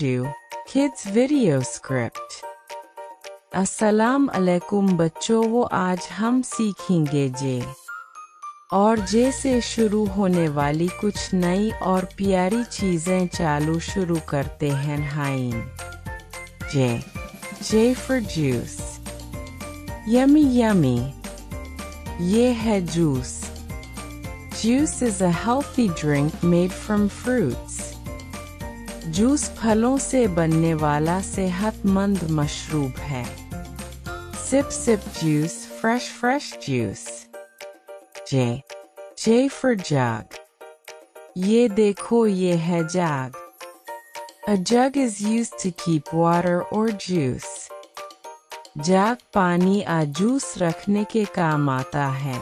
Do Kids Video Script। अस्सलाम अलैकुम बच्चों, वो आज हम सीखेंगे जे और जे से शुरू होने वाली कुछ नई और प्यारी चीज़ें। चालू शुरू करते हैं। हाइन J for juice. Yummy yummy, ये है juice. Juice is a healthy drink made from fruits। Juice फलों से बनने वाला सेहतमंद मशरूब है। Sip sip juice, fresh juice। J for jug। ये देखो, ये है जग। A jug is used to keep water or juice। जग पानी या जूस रखने के काम आता है।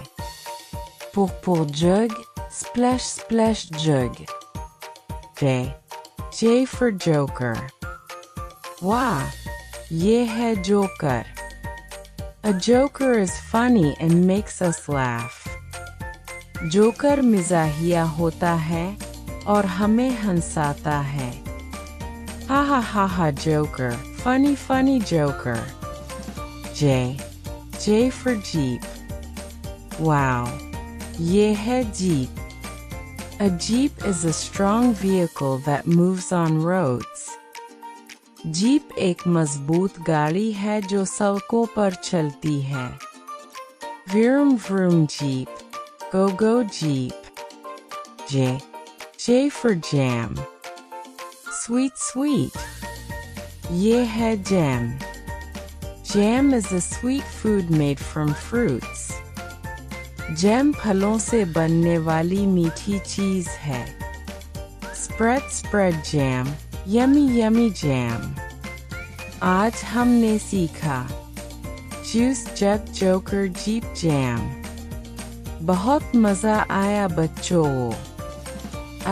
Pour jug, splash jug। J for joker। वाह, ये है joker. A joker is funny and makes us laugh। Joker मिजाहिया होता है और हमें हंसाता है। Ha joker, funny joker। J for jeep। Wow, ये है jeep. A jeep is a strong vehicle that moves on roads। Jeep एक मजबूत गाड़ी है जो सड़कों पर चलती है। Vroom jeep, go jeep। J for jam। Sweet, ये है jam। Jam is a sweet food made from fruits। Jam फलों से बनने वाली मीठी चीज़ है। Spread jam, yummy jam। आज हमने सीखा जूस, जग, जोकर, जीप, जैम। बहुत मज़ा आया बच्चों।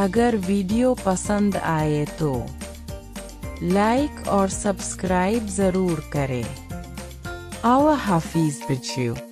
अगर वीडियो पसंद आए तो लाइक और सब्सक्राइब ज़रूर करें। अल्लाह हाफिज़ बच्चों।